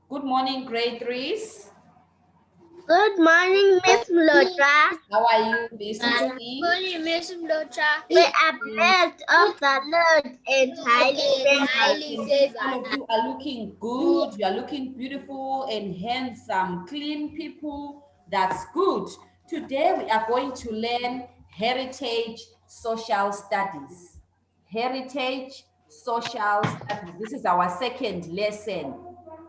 Good morning, grade 3s. Good morning, Miss Mlotshwa. How are you this morning? Good morning, Miss Mlotshwa. We are blessed of the Lord and highly favored. All of you are looking good. You are looking beautiful and handsome, clean people. That's good. Today we are going to learn heritage social studies. Heritage social studies. This is our second lesson.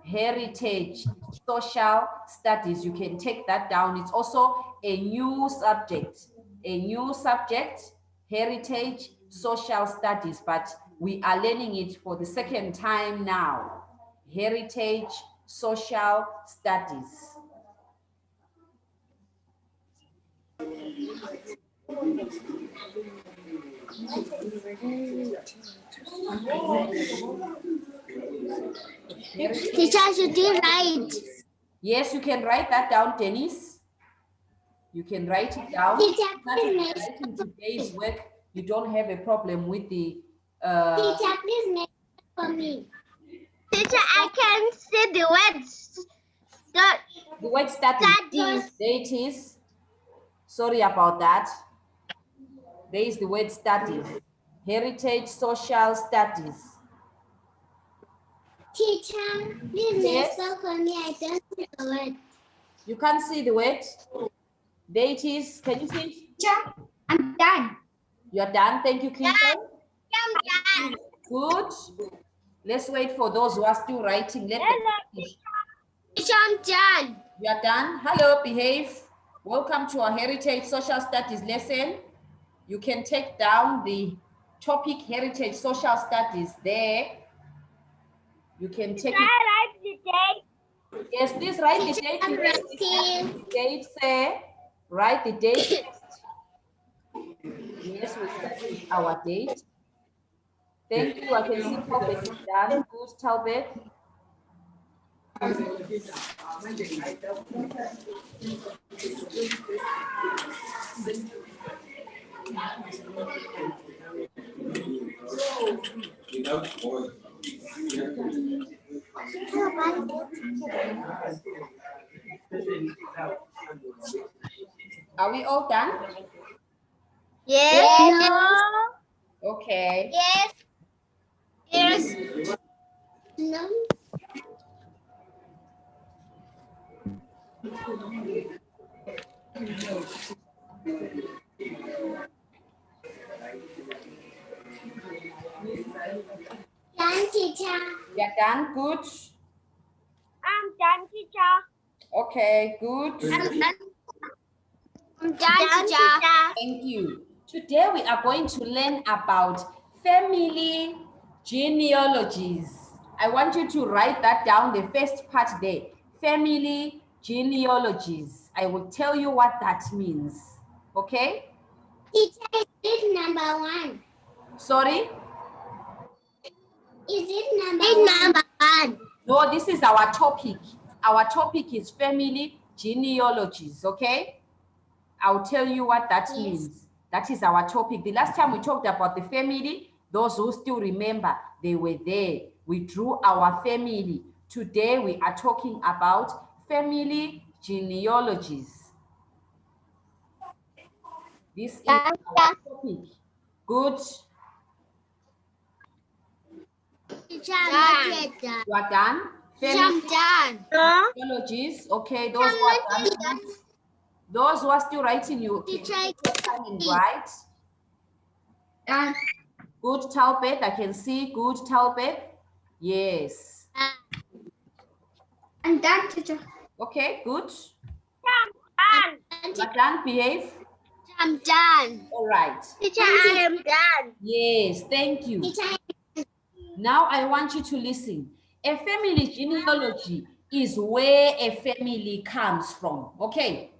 Heritage social studies. You can take that down. It's also a new subject. A new subject, heritage social studies, but we are learning it for the second time now. Heritage social studies. Teacher, should you write? Yes, you can write that down, Dennis. You can write it down. Writing today's work, you don't have a problem with the Teacher, please make it for me. Teacher, I can see the words. the word studies. There it is. Sorry about that. There is the word studies. Heritage social studies. Teacher, please make it for me. I don't see the word. You can't see the word? There it is. Can you see? Teacher, I'm done. You are done. Thank you, Clinton. I'm done. Good. Let's wait for those who are still writing. Let them finish. Teacher, I'm done. You are done. Hello, behave. Welcome to our Heritage Social Studies lesson. You can take down the topic Heritage Social Studies there. You can take it. Write the date. Yes, please write the date. I'm writing. Date there. Write the date. Yes, we studied our date. Thank you. I can see Talbot is done. Good, Talbot. Are we all done? Yes. No. Okay. Yes. Yes. No. Done, teacher. We are done. Good. I'm done, teacher. Okay, good. I'm done. I'm done, teacher. Thank you. Today we are going to learn about family genealogies. I want you to write that down, the first part there. Family genealogies. I will tell you what that means. Okay? Teacher, is it number 1? Sorry? Is it number 1? No, this is our topic. Our topic is family genealogies, okay? I'll tell you what that means. That is our topic. The last time we talked about the family, those who still remember, they were there. We drew our family. Today we are talking about family genealogies. This is our topic. Good. Teacher, I'm not yet done. You are done? Teacher, I'm done. Genealogies. Okay, those who are done. Those who are still writing, you can come and write. Good, Talbot. I can see. Good, Talbot. Yes. I'm done, teacher. Okay, good. I'm You done. are done, behave. I'm done. All right. Teacher, I am done. Yes, thank you. Teacher, Now I want you to listen. A family genealogy is where a family comes from. Okay.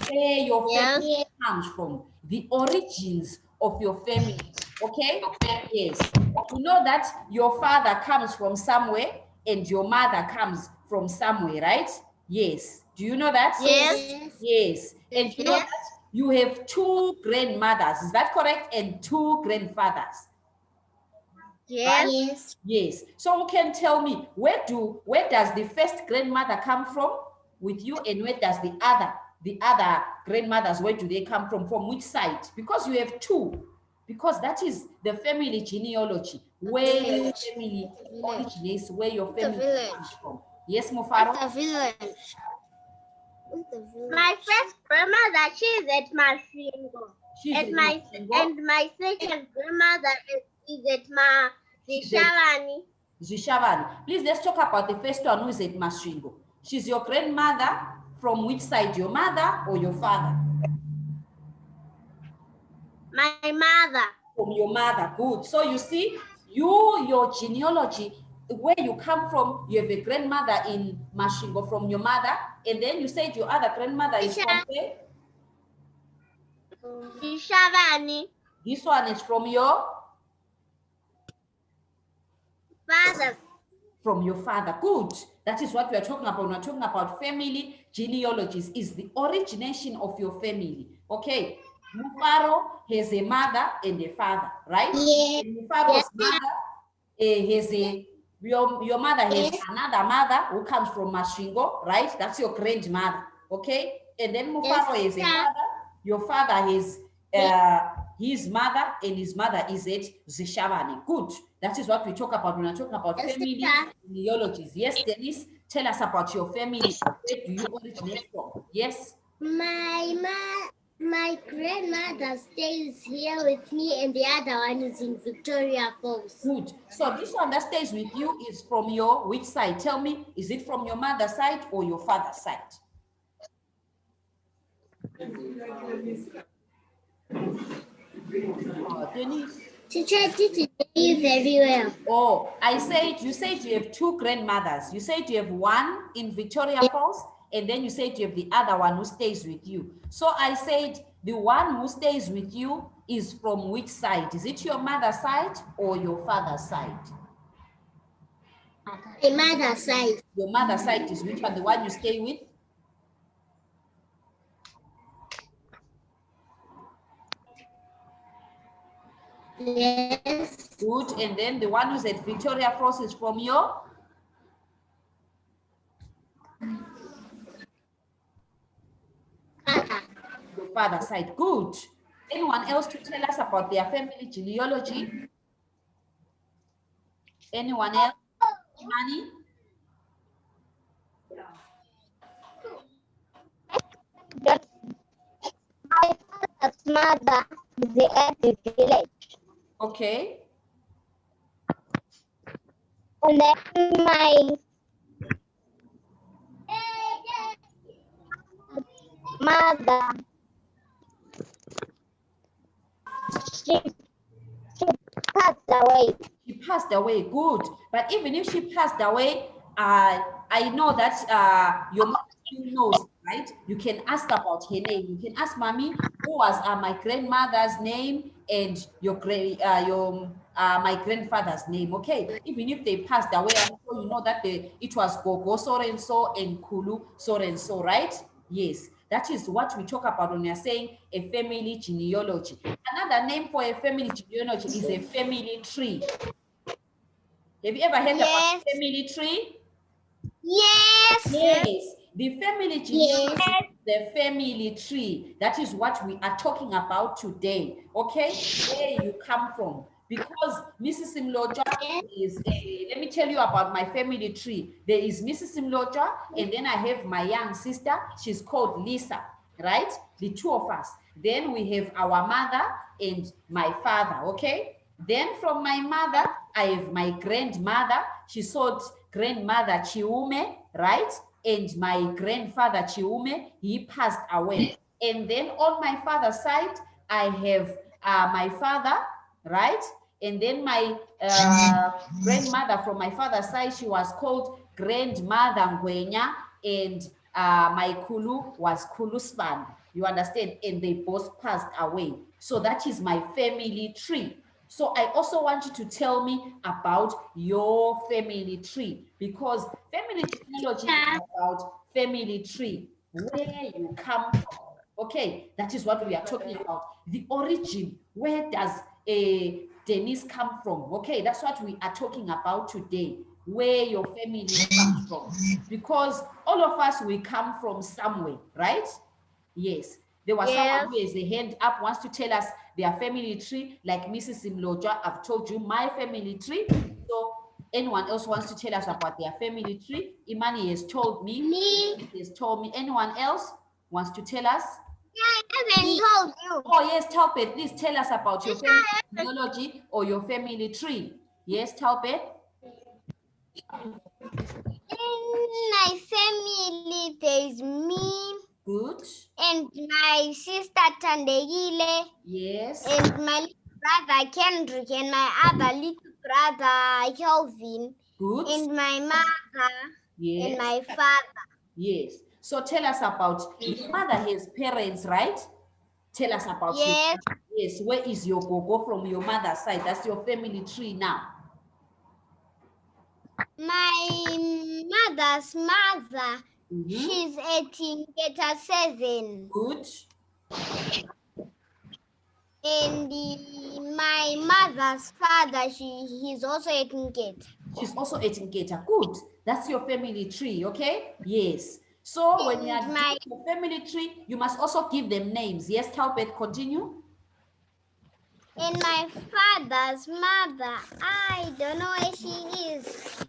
Where your family comes from. The origins of your family. Okay? Yes. You know that your father comes from somewhere and your mother comes from somewhere, right? Yes. Do you know that? Yes. Yes. And you know that you have 2 grandmothers. Is that correct? And 2 grandfathers. Yes. Right? Yes. Yes. So who can tell me where does the first grandmother come from with you, and where does the other grandmothers, where do they come from which side? Because you have two, because that is the family genealogy, where your family originates, where your family comes from. Yes, Mufaro? The village. My first grandmother, she's at Masvingo. She's And in my Masvingo. second grandmother is at She's at Zishavani. Zishavani. Please, let's talk about the first one, who is at Masvingo. She's your grandmother from which side, your mother or your father? My mother. From your mother. Good. So you see, your genealogy, where you come from, you have a grandmother in Masvingo from your mother, and then you said your other grandmother is from where? Zishavani. This one is from your Father. from your father. Good. That is what we are talking about. We're talking about family genealogies, is the origination of your family. Okay. Mufaro has a mother and a father, right? Yes. And Mufaro's mother has your mother has another mother who comes from Masvingo, right? That's your grandmother. Okay. And then Mufaro is a father. Your father has his mother, and his mother is at Zishavani. Good. That is what we talk about when we're talking about family genealogies. Yes, Dennis, tell us about your family. Where do you originate from? Yes. My grandmother stays here with me, and the other one is in Victoria Falls. Good. So this one that stays with you is from your which side? Tell me, is it from your mother's side or your father's side? Dennis. Teacher didn't hear you very well. Oh, you said you have two grandmothers. You said you have one in Victoria Falls, and then you said you have the other one who stays with you. So I said the one who stays with you is from which side? Is it your mother's side or your father's side? My mother's side. Your mother's side is which one? The one you stay with? Yes. Good. And then the one who's at Victoria Falls is from your? Father. Your father's side. Good. Anyone else to tell us about their family genealogy? Anyone else? Imani? My father's mother is at the village. Okay. And then my mother, she passed away. She passed away. Good. But even if she passed away, I know that your mother still knows, right? You can ask about her name. You can ask mommy, who was my grandmother's name and my grandfather's name. Okay. Even if they passed away, I'm sure you know that it was Gogo so and so and Kulu so and so, right? Yes. That is what we talk about when we are saying a family genealogy. Another name for a family genealogy is a family tree. Have you ever heard about a family tree? Yes. Yes. The family genealogy is the family tree. That is what we are talking about today. Okay? Where you come from. Because Mrs. Mlotshwa is, let me tell you about my family tree. There is Mrs. Mlotshwa, and then I have my young sister. She's called Lisa, right? The two of us. Then we have our mother and my father, okay? Then from my mother, I have my grandmother. She's called grandmother Chiume, right? And my grandfather Chiume, he passed away. And then on my father's side, I have my father, right? And then my grandmother from my father's side, she was called grandmother Ngwenya, and my Kulu was Kulu Span. You understand? And they both passed away. So that is my family tree. So I also want you to tell me about your family tree, because family genealogy is about family tree, where you come from. Okay, that is what we are talking about. The origin, where does a Denise come from? Okay, that's what we are talking about today, where your family comes from. Because all of us, we come from somewhere, right? Yes. There was someone who has a hand up, wants to tell us their family tree, like Mrs. Mlotshwa. I've told you my family tree. So anyone else wants to tell us about their family tree? Imani has told me. Me. He has told me. Anyone else wants to tell us? I haven't told you. Oh, yes, Talpet, please tell us about your family genealogy or your family tree. Yes, Talpet? In my family, there's me. Good. And my sister Tandegile. Yes. And my little brother Kendrick. And my other little brother Kelvin. Good. And my mother. Yes. And my father. Yes. So tell us about your mother has parents, right? Tell us about your mother. Yes. Where is your gogo from your mother's side? That's your family tree now. My mother's mother, she's 18, get a 7. Good. And my mother's father, he's also 18 get. She's also 18 gator. Good. That's your family tree, okay? Yes. So when you are doing your family tree, you must also give them names. Yes, Talbot, continue. And my father's mother, I don't know where she is.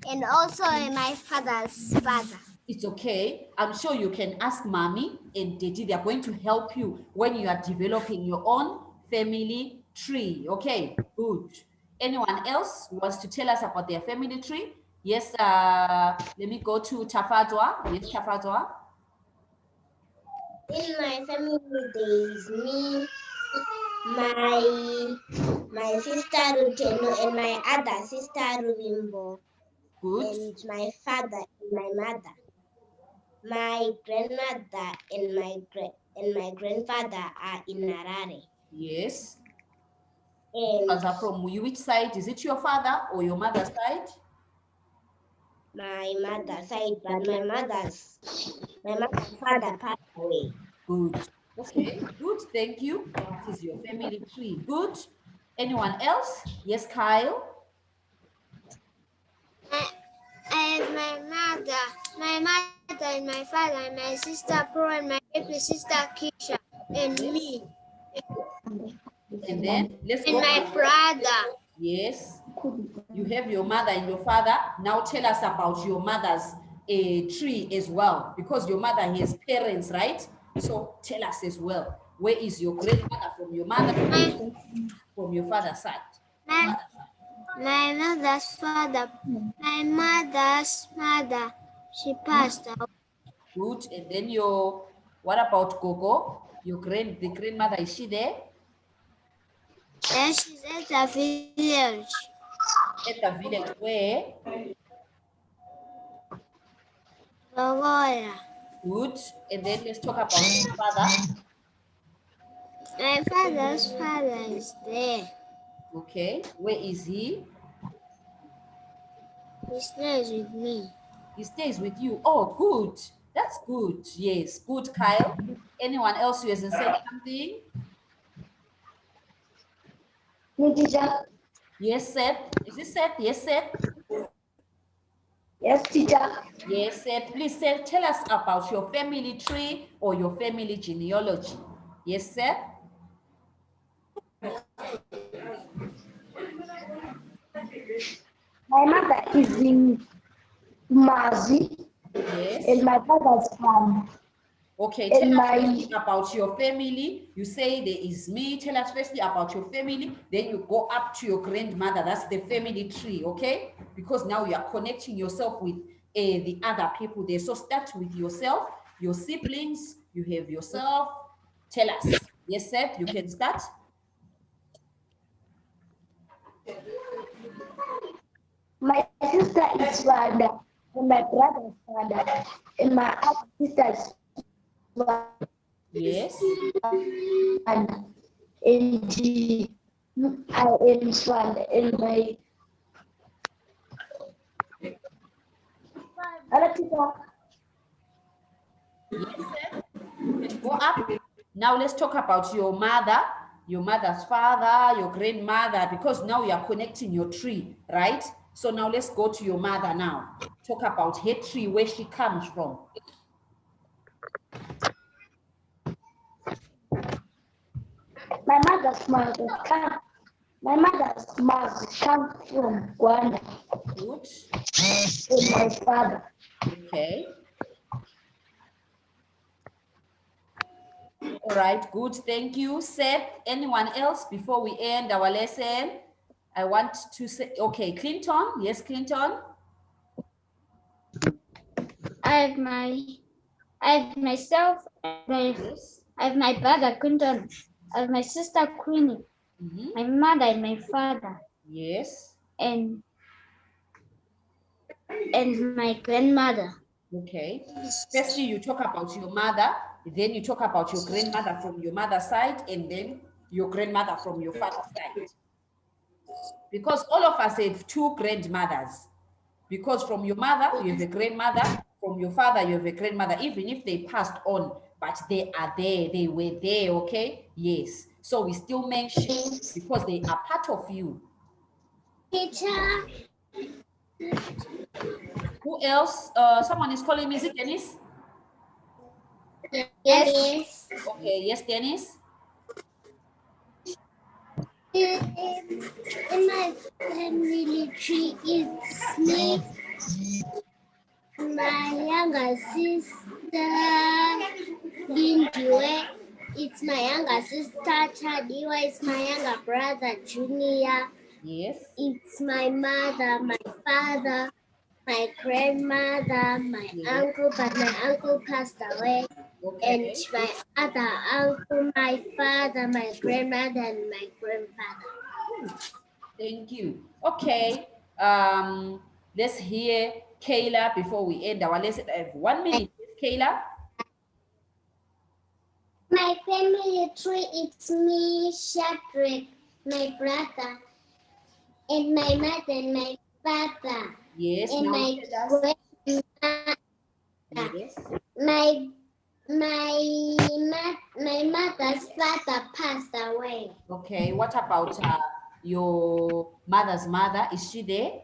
And also my father's father. It's okay. I'm sure you can ask mommy and daddy. They are going to help you when you are developing your own family tree. Okay, good. Anyone else wants to tell us about their family tree? Yes, let me go to Tafadwa. Yes, Tafadwa. In my family, there is me, my sister Ruteno, and my other sister Ruvimbo. Good. And my father and my mother. My grandmother and my grandfather are in Harare. Yes. And Are from which side? Is it your father or your mother's side? My mother's side, but my mother's father passed away. Good. Okay, good. Thank you. This is your family tree. Good. Anyone else? Yes, Kyle. I have my mother and my father, and my sister Pro, and my baby sister Keisha, and me. And then let's and go. My brother. Yes. You have your mother and your father. Now tell us about your mother's tree as well, because your mother has parents, right? So tell us as well. Where is your grandmother from your mother, from your father's side? My mother's father. My mother's mother. She passed away. Good. And then what about Gogo? The grandmother, is she there? Yes, she's at the village. At the village where? Bogora. Good. And then let's talk about your father. My father's father is there. Okay. Where is he? He stays with me. He stays with you. Oh, good. That's good. Yes. Good, Kyle. Anyone else who hasn't said something? Me, teacher. Yes, Seth. Is it Seth? Yes, Seth. Yes, teacher. Yes, Seth. Please, Seth, tell us about your family tree or your family genealogy. Yes, Seth. My mother is in Mazi. Yes. And my father's farm. Okay, tell us firstly about your family. You say there is me. Tell us firstly about your family. Then you go up to your grandmother. That's the family tree, okay? Because now you are connecting yourself with the other people there. So start with yourself, your siblings. You have yourself. Tell us. Yes, Seth, you can start. My sister is Wanda, and my brother's father, and my other sister's Yes. Wanda. And I am Swanda, and my other teacher. Yes, Seth. You can go up. Now let's talk about your mother. your mother's father, your grandmother, because now you are connecting your tree, right? So now let's go to your mother now. Talk about her tree, where she comes from. My mother's mother come. My mother's mother comes from Rwanda. Good. With my father. Okay. All right, good. Thank you. Seth, anyone else before we end our lesson? I want to say, okay, Clinton. Yes, Clinton. I have myself, Yes. I have my brother Quinton, I have my sister Queenie, my mother and my father, Yes. and my grandmother. Okay. Firstly, you talk about your mother, then you talk about your grandmother from your mother's side, and then your grandmother from your father's side. Because all of us have two grandmothers. Because from your mother, you have a grandmother, from your father, you have a grandmother, even if they passed on, but they are there, they were there, okay? Yes. So we still mention because they are part of you. Teacher. Who else? Someone is calling me. Is it Dennis? Yes. Okay, yes, Dennis. In my family tree, it's me, my younger sister, Lindiwe. It's my younger sister, Chadiwa. It's my younger brother, Junior. Yes. It's my mother, my father, my grandmother, my uncle, but my uncle passed away. Okay. And my other uncle, my father, my grandmother, and my grandfather. Thank you. Okay. Let's hear Kayla before we end our lesson. I have 1 minute. Kayla. My family tree, it's me, Shadrach, my brother, and my mother, and my father, Yes. and Now my tell us. grandmother. Yes. My mother's father passed away. Okay. What about your mother's mother? Is she there?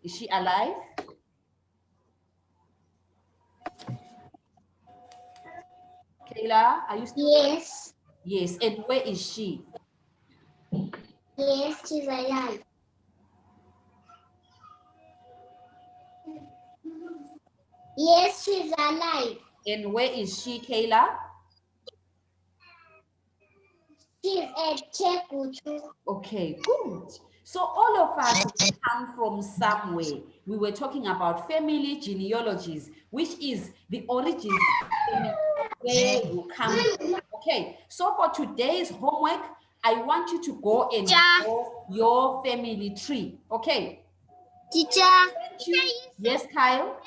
Is she alive? Kayla, are you still there? Yes, Yes. And where is she? yes, she's alive. Yes, she's alive. And where is she, Kayla? She's at Chekutu. Okay, good. So all of us come from somewhere. We were talking about family genealogies, which is the origins of family, where you come from. Okay, so for today's homework, I want you to go and draw your family tree. Okay. Teacher. Thank you. Yes, Kyle.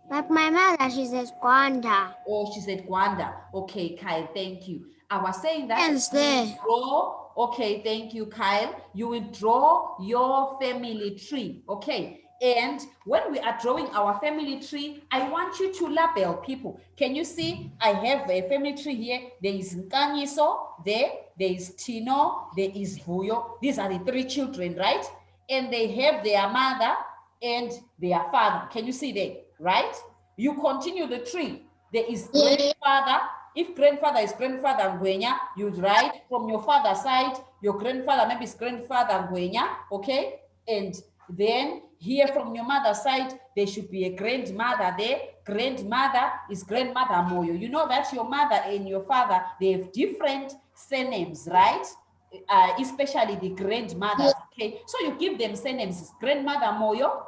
Like my mother, she's at Rwanda. Oh, she said Gwanda. Okay, Kyle, thank you. I was saying that Yes, there. draw. Okay, thank you, Kyle. You will draw your family tree. Okay. And when we are drawing our family tree, I want you to label people. Can you see? I have a family tree here. There is Nkanyiso, there is Tino, there is Vuyo. These are the three children, right? And they have their mother and their father. Can you see that? Right? You continue the tree. There is grandfather. If grandfather is grandfather Ngwenya, you write from your father's side, your grandfather maybe is grandfather Ngwenya, okay? And then here from your mother's side, there should be a grandmother there. Grandmother is grandmother Moyo. You know that your mother and your father, they have different surnames, right? Especially the grandmothers, okay? So you give them surnames, grandmother Moyo,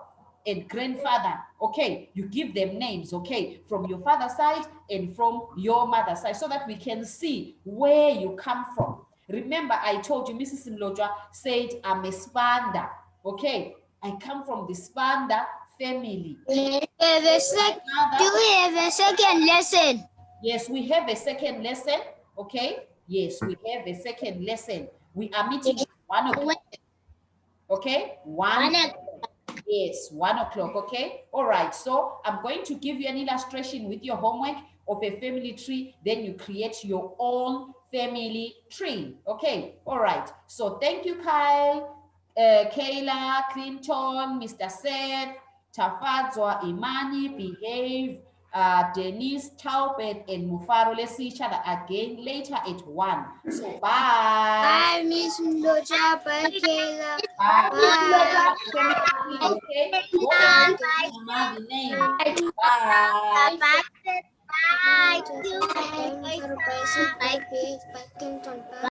and grandfather, okay, you give them names, okay, from your father's side and from your mother's side, so that we can see where you come from. Remember, I told you Mrs. Mlotshwa said I'm a Spanda, okay, I come from the Spanda family. Do we have a second lesson? Yes, we have a second lesson, okay, yes, we have a second lesson. We are meeting at 1 o'clock, okay, 1 Yes, 1 o'clock, okay? All right, so I'm going to give you an illustration with your homework of a family tree, then you create your own family tree. Okay, all right. So thank you, Kyle, Kayla, Clinton, Mr. Seth, Tafadzwa, Imani, Behave, Denise, Taubet, and Mufaro. Let's see each other again later at 1. So bye. Bye, Miss Mlotshwa. Bye, Kayla. Bye. Bye. Okay, go and give Mama the name. Bye. Bye. Bye. Bye. Bye. Bye. Bye. Bye. Bye. Bye.